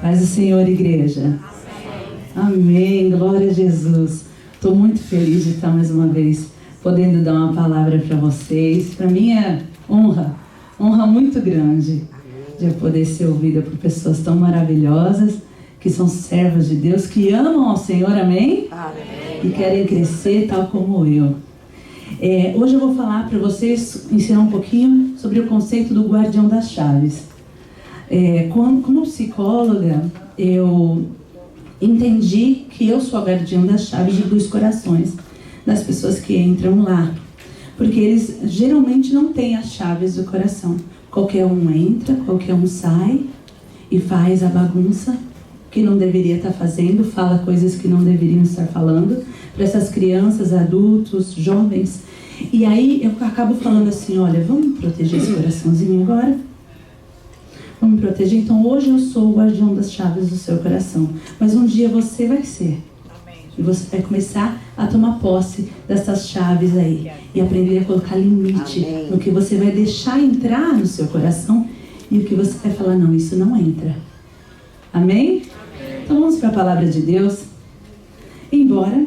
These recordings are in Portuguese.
Paz do Senhor, igreja. Amém. Glória a Jesus. Estou muito feliz de estar mais uma vez podendo dar uma palavra para vocês. Para mim é honra muito grande de eu poder ser ouvida por pessoas tão maravilhosas, que são servas de Deus, que amam ao Senhor, amém? Amém. E querem crescer tal como eu. Hoje eu vou falar para vocês, ensinar um pouquinho sobre o conceito do guardião das chaves. Como psicóloga, eu entendi que eu sou a guardiã das chaves dos corações das pessoas que entram lá. Porque eles geralmente não têm as chaves do coração. Qualquer um entra, qualquer um sai e faz a bagunça que não deveria estar fazendo, fala coisas que não deveriam estar falando para essas crianças, adultos, jovens. E aí eu acabo falando assim, olha, vamos proteger esse coraçãozinho agora? Vamos proteger? Então hoje eu sou o guardião das chaves do seu coração. Mas um dia você vai ser. Amém. E você vai começar a tomar posse dessas chaves aí. E aprender a colocar limite. Amém. No que você vai deixar entrar no seu coração e o que você vai falar, não, isso não entra. Amém? Então vamos para a palavra de Deus. Embora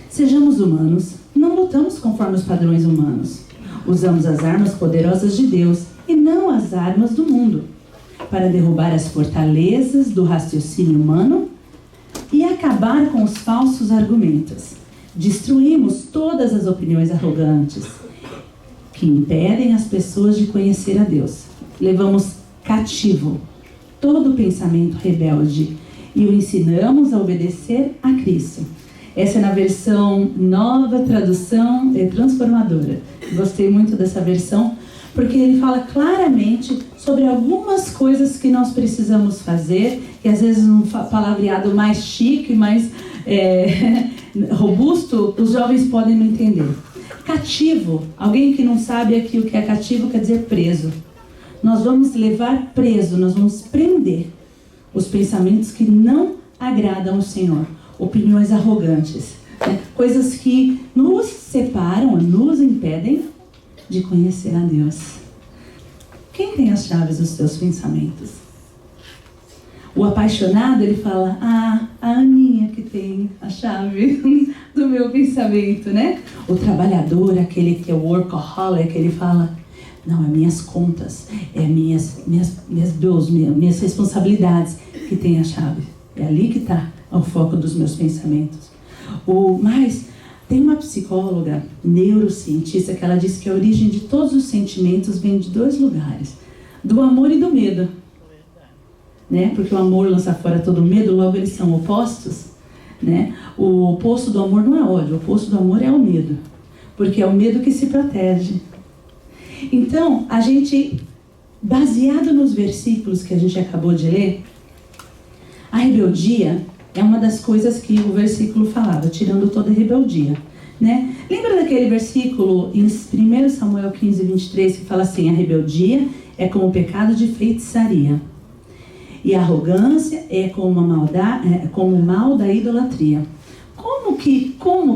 sejamos humanos, não lutamos conforme os padrões humanos. Usamos as armas poderosas de Deus e não as armas do mundo, para derrubar as fortalezas do raciocínio humano e acabar com os falsos argumentos. Destruímos todas as opiniões arrogantes que impedem as pessoas de conhecer a Deus. Levamos cativo todo pensamento rebelde e o ensinamos a obedecer a Cristo. Essa é na versão Nova Tradução Transformadora. Gostei muito dessa versão, porque ele fala claramente sobre algumas coisas que nós precisamos fazer, e às vezes um palavreado mais chique, mais robusto, os jovens podem não entender. Cativo, alguém que não sabe aqui o que é cativo quer dizer preso. Nós vamos levar preso, nós vamos prender os pensamentos que não agradam ao Senhor, opiniões arrogantes, né? Coisas que nos separam, nos impedem de conhecer a Deus. Quem tem as chaves dos seus pensamentos? O apaixonado, ele fala, a Aninha que tem a chave do meu pensamento, né? O trabalhador, aquele que é o workaholic, ele fala, não, é minhas contas, é minhas responsabilidades que tem a chave. É ali que está o foco dos meus pensamentos. Mas tem uma psicóloga, neurocientista, que ela diz que a origem de todos os sentimentos vem de dois lugares. Do amor e do medo. Né? Porque o amor lança fora todo o medo, logo eles são opostos. Né? O oposto do amor não é ódio, o oposto do amor é o medo. Porque é o medo que se protege. Então, a gente, baseado nos versículos que a gente acabou de ler, a rebeldia é uma das coisas que o versículo falava, tirando toda a rebeldia, né? Lembra daquele versículo em 1 Samuel 15, 23, que fala assim, a rebeldia é como o pecado de feitiçaria, e a arrogância é como o mal da idolatria. Como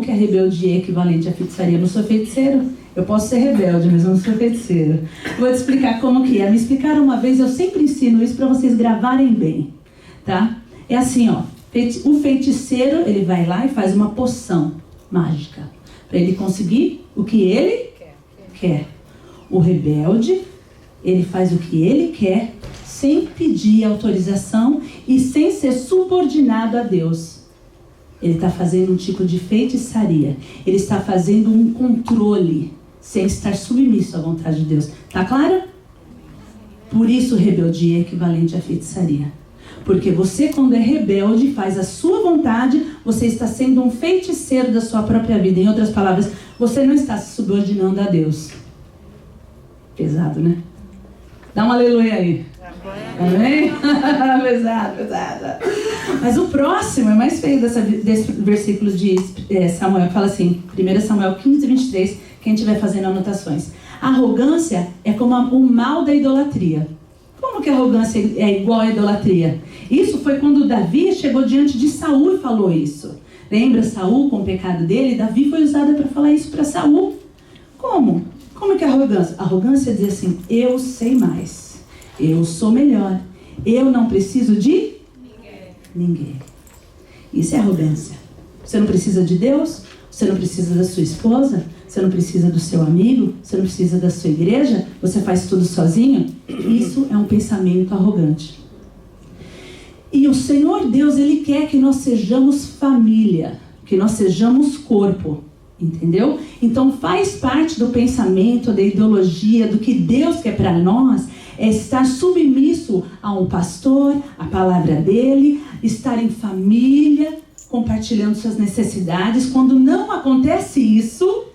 que a rebeldia é equivalente à feitiçaria? Eu não sou feiticeiro, eu posso ser rebelde, mas eu não sou feiticeiro. Vou te explicar como que é. Me explicaram uma vez, eu sempre ensino isso para vocês gravarem bem, tá? É assim, ó. O feiticeiro, ele vai lá e faz uma poção mágica para ele conseguir o que ele quer. O rebelde, ele faz o que ele quer sem pedir autorização e sem ser subordinado a Deus. Ele está fazendo um tipo de feitiçaria. Ele está fazendo um controle sem estar submisso à vontade de Deus. Tá claro? Por isso rebeldia é equivalente à feitiçaria. Porque você, quando é rebelde, faz a sua vontade, você está sendo um feiticeiro da sua própria vida. Em outras palavras, você não está se subordinando a Deus. Pesado, né? Dá um aleluia aí. Amém? Pesado. Mas o próximo é mais feio desse versículo de Samuel, que fala assim, 1 Samuel 15, 23, quem estiver fazendo anotações. A arrogância é como o mal da idolatria. Como que a arrogância é igual à idolatria? Isso foi quando Davi chegou diante de Saul e falou isso. Lembra Saul com o pecado dele? Davi foi usado para falar isso para Saul. Como? Como que é a arrogância? A arrogância é dizer assim, eu sei mais, eu sou melhor, Eu não preciso de ninguém. Isso é arrogância. Você não precisa de Deus, você não precisa da sua esposa, você não precisa do seu amigo, você não precisa da sua igreja, você faz tudo sozinho. Isso é um pensamento arrogante. E o Senhor Deus, Ele quer que nós sejamos família, que nós sejamos corpo, entendeu? Então faz parte do pensamento, da ideologia, do que Deus quer para nós, é estar submisso a um pastor, a palavra dele, estar em família, compartilhando suas necessidades. Quando não acontece isso,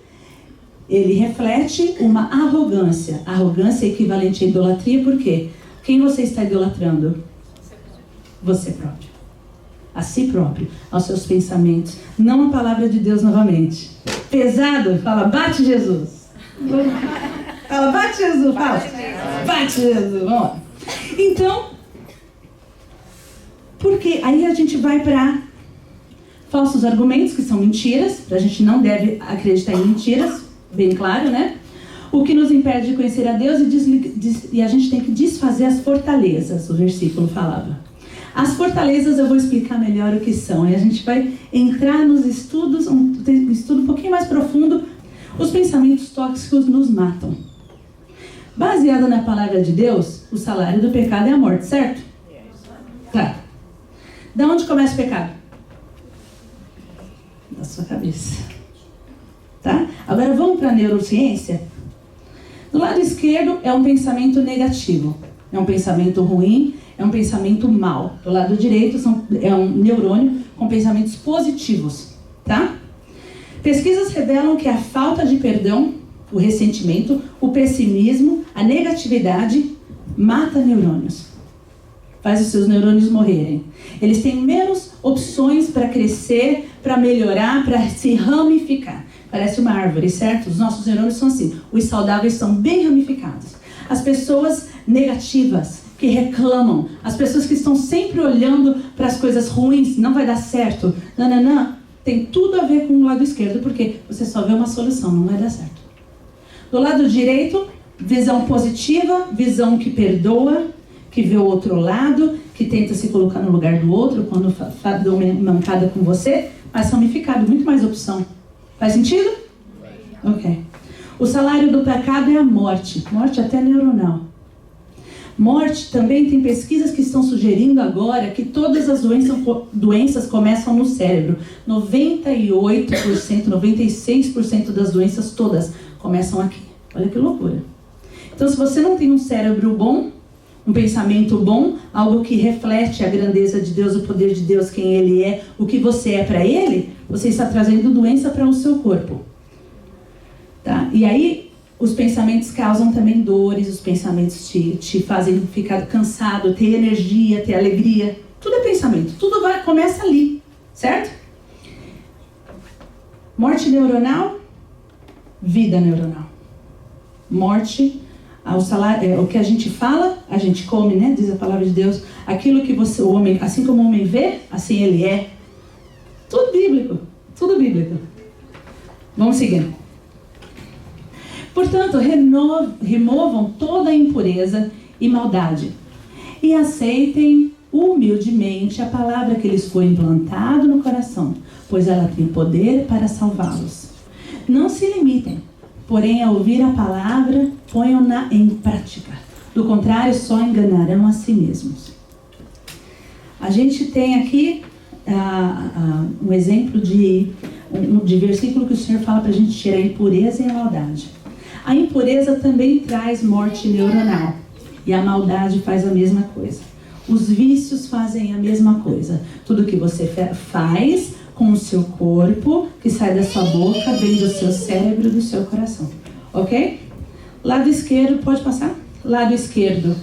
ele reflete uma arrogância. Arrogância é equivalente à idolatria, por quê? Quem você está idolatrando? Você próprio. A si próprio, aos seus pensamentos. Não a palavra de Deus novamente. Pesado? Fala, bate Jesus. Fala, bate Jesus. Fala, bate Jesus. Vamos lá. Então, porque aí a gente vai para falsos argumentos, que são mentiras. A gente não deve acreditar em mentiras, bem claro, né? O que nos impede de conhecer a Deus e a gente tem que desfazer as fortalezas, o versículo falava. As fortalezas eu vou explicar melhor o que são. E a gente vai entrar nos estudos, um estudo um pouquinho mais profundo. Os pensamentos tóxicos nos matam. Baseado na palavra de Deus, o salário do pecado é a morte, certo? Tá. Da onde começa o pecado? Da sua cabeça. Tá? Agora vamos para a neurociência. Do lado esquerdo é um pensamento negativo. É um pensamento ruim, é um pensamento mau. Do lado direito é um neurônio com pensamentos positivos, tá? Pesquisas revelam que a falta de perdão, o ressentimento, o pessimismo, a negatividade mata neurônios. Faz os seus neurônios morrerem. Eles têm menos opções para crescer, para melhorar, para se ramificar. Parece uma árvore, certo? Os nossos neurônios são assim. Os saudáveis são bem ramificados. As pessoas negativas, que reclamam, as pessoas que estão sempre olhando para as coisas ruins, não vai dar certo, nananã, tem tudo a ver com o lado esquerdo, porque você só vê uma solução, não vai dar certo. Do lado direito, visão positiva, visão que perdoa, que vê o outro lado, que tenta se colocar no lugar do outro quando dá uma mancada com você, mais ramificado, muito mais opção. Faz sentido? Ok. O salário do pecado é a morte, morte até neuronal. Morte também tem pesquisas que estão sugerindo agora que todas as doenças começam no cérebro. 98%, 96% das doenças todas começam aqui. Olha que loucura. Então, se você não tem um cérebro bom, um pensamento bom, algo que reflete a grandeza de Deus, o poder de Deus, quem Ele é, o que você é para Ele, você está trazendo doença para o seu corpo. Tá? E aí, os pensamentos causam também dores, os pensamentos te fazem ficar cansado, ter energia, ter alegria. Tudo é pensamento, tudo começa ali, certo? Morte neuronal, vida neuronal. Morte, o salário, o que a gente fala, a gente come, né? Diz a palavra de Deus. Aquilo que o homem, assim como o homem vê, assim ele é. Tudo bíblico, tudo bíblico. Vamos seguindo. Portanto, removam toda a impureza e maldade e aceitem humildemente a palavra que lhes foi implantada no coração, pois ela tem poder para salvá-los. Não se limitem, porém, a ouvir a palavra, ponham-na em prática. Do contrário, só enganarão a si mesmos. A gente tem aqui um exemplo de versículo que o Senhor fala para a gente tirar a impureza e a maldade. A impureza também traz morte neuronal. E a maldade faz a mesma coisa. Os vícios fazem a mesma coisa. Tudo que você faz com o seu corpo, que sai da sua boca, vem do seu cérebro e do seu coração. Ok? Lado esquerdo, pode passar? Lado esquerdo,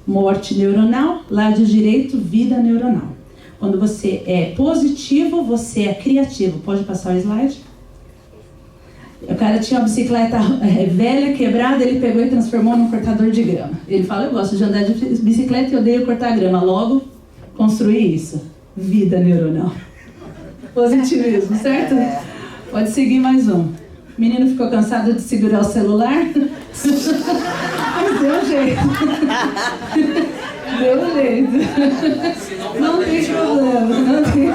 morte neuronal. Lado direito, vida neuronal. Quando você é positivo, você é criativo. Pode passar o slide? O cara tinha uma bicicleta velha, quebrada, ele pegou e transformou num cortador de grama. Ele fala, eu gosto de andar de bicicleta e odeio cortar grama. Logo, construí isso. Vida neuronal. Positivismo, certo? Pode seguir mais um. O menino ficou cansado de segurar o celular? Mas deu um jeito. Deu jeito. Não tem problema. Não tem...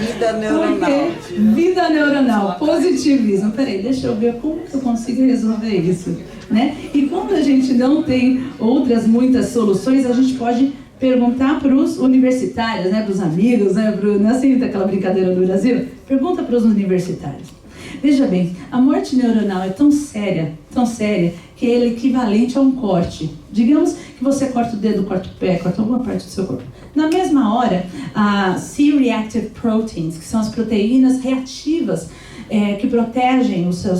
Vida neuronal. Vida neuronal, positivismo. Peraí, deixa eu ver como que eu consigo resolver isso, né? E quando a gente não tem outras muitas soluções, a gente pode perguntar para os universitários, né, para os amigos, né, não é assim aquela brincadeira do Brasil? Pergunta para os universitários. Veja bem, a morte neuronal é tão séria, que ela é equivalente a um corte. Digamos que você corta o dedo, corta o pé, corta alguma parte do seu corpo. Na mesma hora, as C-reactive proteins, que são as proteínas reativas, que protegem o seu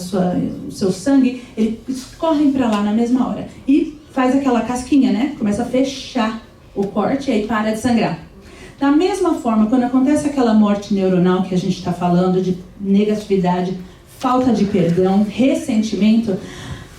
sangue, eles correm para lá na mesma hora. E faz aquela casquinha, né? Começa a fechar o corte e aí para de sangrar. Da mesma forma, quando acontece aquela morte neuronal que a gente está falando, de negatividade, falta de perdão, ressentimento,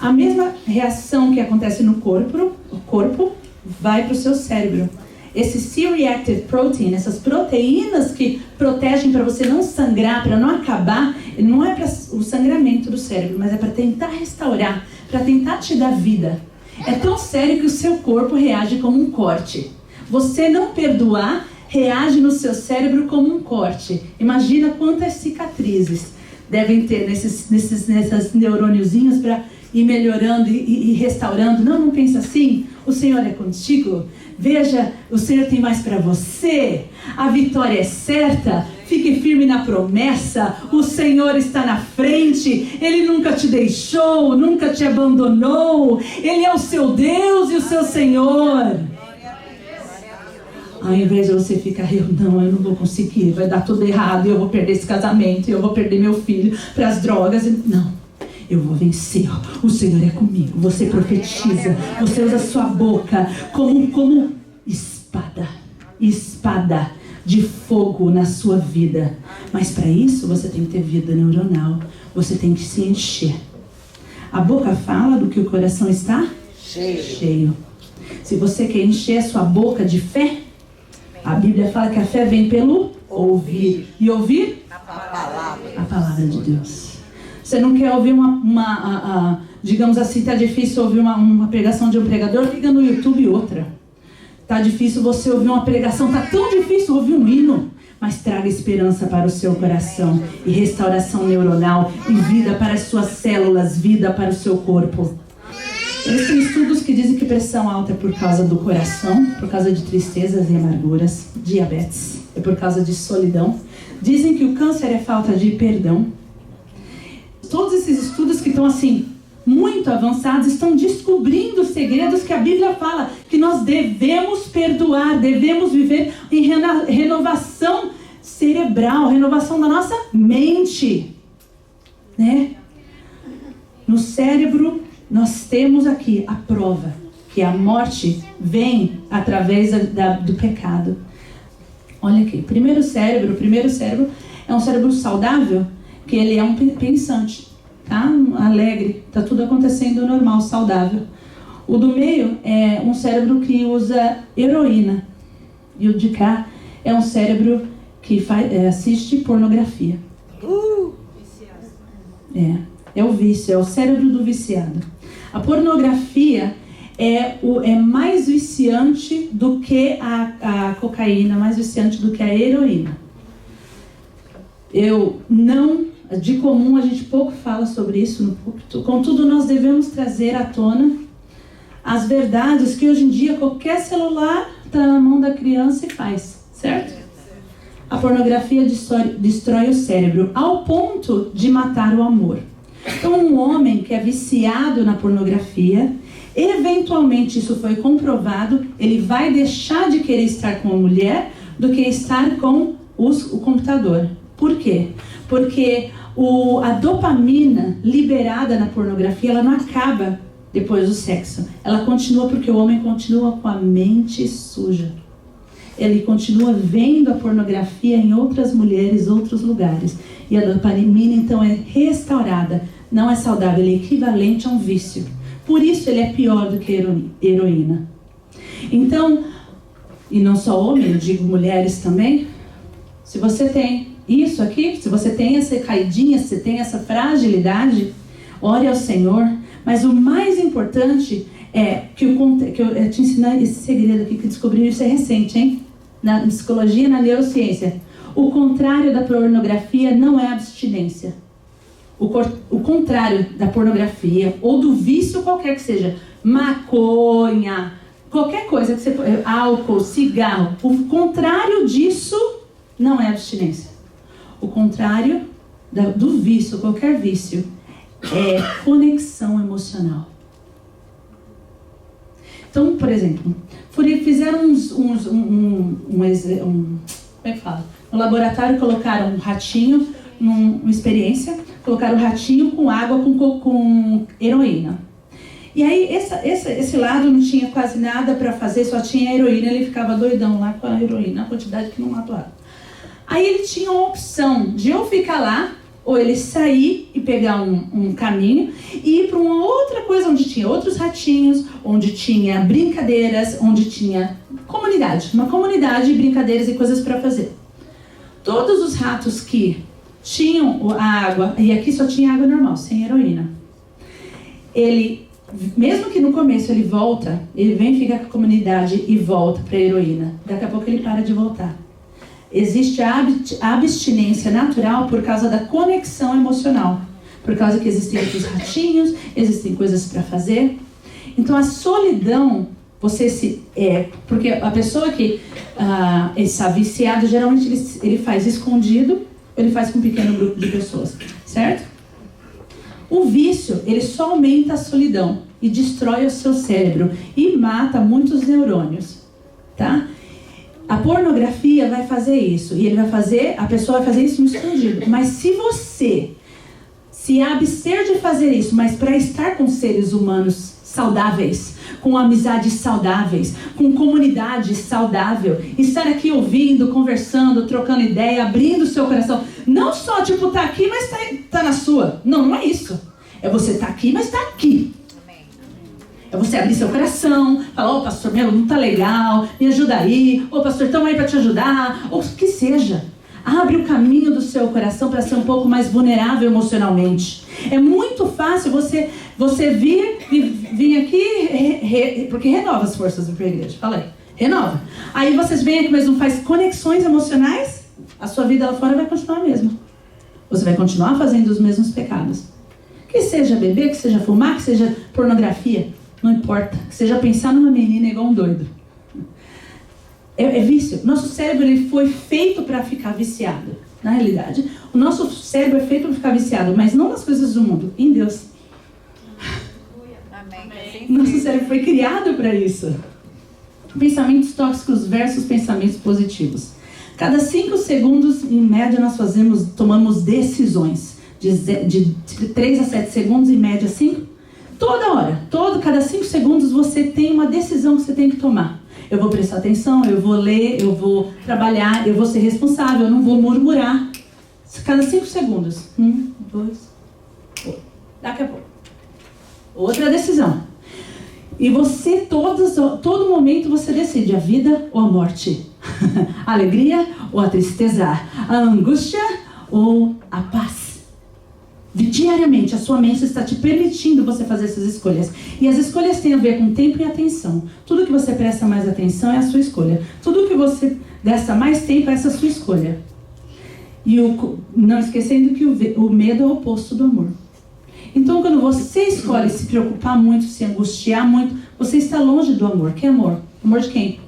a mesma reação que acontece no corpo, o corpo vai para o seu cérebro. Esse C-reactive protein, essas proteínas que protegem para você não sangrar, para não acabar, não é para o sangramento do cérebro, mas é para tentar restaurar, para tentar te dar vida. É tão sério que o seu corpo reage como um corte. Você não perdoar, reage no seu cérebro como um corte. Imagina quantas cicatrizes devem ter nesses neurôniozinhos para ir melhorando e restaurando. Não pensa assim. O Senhor é contigo. Veja, o Senhor tem mais para você. A vitória é certa. Fique firme na promessa. O Senhor está na frente. Ele nunca te deixou, nunca te abandonou. Ele é o seu Deus e o seu Senhor. Ao invés de você ficar, eu não vou conseguir, vai dar tudo errado, eu vou perder esse casamento, eu vou perder meu filho para as drogas. Não, eu vou vencer, o Senhor é comigo. Você profetiza, você usa a sua boca como espada de fogo na sua vida. Mas para isso você tem que ter vida neuronal, você tem que se encher. A boca fala do que o coração está cheio. Se você quer encher a sua boca de fé, a Bíblia fala que a fé vem pelo ouvir. E ouvir? A palavra de Deus. Você não quer ouvir digamos assim, está difícil ouvir uma pregação de um pregador, liga no YouTube outra. Está difícil você ouvir uma pregação, está tão difícil ouvir um hino. Mas traga esperança para o seu coração, e restauração neuronal, e vida para as suas células, vida para o seu corpo. Existem estudos que dizem que pressão alta é por causa do coração, por causa de tristezas e amarguras, diabetes é por causa de solidão. Dizem que o câncer é falta de perdão. Todos esses estudos que estão assim, muito avançados, estão descobrindo segredos que a Bíblia fala, que nós devemos perdoar, devemos viver em renovação cerebral, renovação da nossa mente, né? No cérebro, nós temos aqui a prova que a morte vem através do pecado. Olha aqui, o primeiro cérebro é um cérebro saudável, que ele é um pensante, tá? Alegre, tá tudo acontecendo normal, saudável. O do meio é um cérebro que usa heroína, e o de cá é um cérebro que assiste pornografia. É o vício, é o cérebro do viciado. A pornografia é mais viciante do que a cocaína, mais viciante do que a heroína. De comum a gente pouco fala sobre isso no púlpito. Contudo, nós devemos trazer à tona as verdades que hoje em dia qualquer celular está na mão da criança e faz, certo? A pornografia destrói o cérebro ao ponto de matar o amor. Então, um homem que é viciado na pornografia, eventualmente isso foi comprovado, ele vai deixar de querer estar com a mulher do que estar com o computador. Por quê? Porque a dopamina liberada na pornografia, ela não acaba depois do sexo. Ela continua porque o homem continua com a mente suja. Ele continua vendo a pornografia em outras mulheres, outros lugares. E a dopamina, então, é restaurada. Não é saudável, ele é equivalente a um vício. Por isso ele é pior do que heroína. Então, e não só homem, eu digo mulheres também. Se você tem isso aqui, se você tem essa caidinha, se você tem essa fragilidade, ore ao Senhor. Mas o mais importante que eu te ensino esse segredo aqui, que descobri isso é recente, hein? Na psicologia e na neurociência. O contrário da pornografia não é abstinência. O contrário da pornografia ou do vício qualquer que seja, maconha, qualquer coisa que você... álcool, cigarro. O contrário disso não é abstinência. O contrário do vício, qualquer vício, é conexão emocional. Então, por exemplo, fizeram como é que fala? No laboratório colocaram um ratinho, uma experiência, colocaram o ratinho com água com heroína. E aí esse lado não tinha quase nada para fazer, só tinha heroína, ele ficava doidão lá com a heroína, a quantidade que não matou. Aí ele tinha a opção de ou ficar lá, ou ele sair e pegar um caminho e ir para uma outra coisa onde tinha outros ratinhos, onde tinha brincadeiras, onde tinha uma comunidade de brincadeiras e coisas para fazer. Todos os ratos que tinham a água, e aqui só tinha água normal, sem heroína, mesmo que no começo ele vem ficar com a comunidade e volta para a heroína, daqui a pouco ele para de voltar. Existe a abstinência natural por causa da conexão emocional. Por causa que existem outros ratinhos, existem coisas para fazer. Então a solidão, porque a pessoa que está viciada, geralmente ele faz escondido, ele faz com um pequeno grupo de pessoas, certo? O vício, ele só aumenta a solidão e destrói o seu cérebro e mata muitos neurônios, tá? A pornografia vai fazer isso, e a pessoa vai fazer isso no escondido. Mas se você se abster de fazer isso, mas para estar com seres humanos saudáveis, com amizades saudáveis, com comunidade saudável, estar aqui ouvindo, conversando, trocando ideia, abrindo o seu coração, não só tá aqui, mas tá na sua. Não é isso. É você tá aqui, mas tá aqui. É você abrir seu coração, falar, pastor, não tá legal, me ajuda aí, pastor, estamos aí para te ajudar, ou o que seja. Abre o caminho do seu coração para ser um pouco mais vulnerável emocionalmente. É muito fácil você vir aqui, porque renova as forças da igreja, falei, renova. Aí vocês vêm aqui, mas não faz conexões emocionais, a sua vida lá fora vai continuar a mesma. Você vai continuar fazendo os mesmos pecados. Que seja beber, que seja fumar, que seja pornografia. Não importa, que seja pensar numa menina igual um doido. É vício. Nosso cérebro ele foi feito para ficar viciado. Na realidade, o nosso cérebro é feito para ficar viciado, mas não nas coisas do mundo, em Deus. Amém. Nosso cérebro foi criado para isso. Pensamentos tóxicos versus pensamentos positivos. Cada 5 segundos, em média, nós tomamos decisões. De 3 a 7 segundos, em média 5. Toda hora, cada 5 segundos você tem uma decisão que você tem que tomar. Eu vou prestar atenção, eu vou ler, eu vou trabalhar, eu vou ser responsável, eu não vou murmurar. Cada 5 segundos. 1, 2, daqui a pouco. Outra decisão. E você, todo momento você decide a vida ou a morte. A alegria ou a tristeza. A angústia ou a paz. Diariamente, a sua mente está te permitindo você fazer essas escolhas. E as escolhas têm a ver com tempo e atenção. Tudo que você presta mais atenção é a sua escolha. Tudo que você gasta mais tempo é essa sua escolha. E não esquecendo que o medo é o oposto do amor. Então, quando você escolhe se preocupar muito, se angustiar muito, você está longe do amor. Que amor? Amor de quem?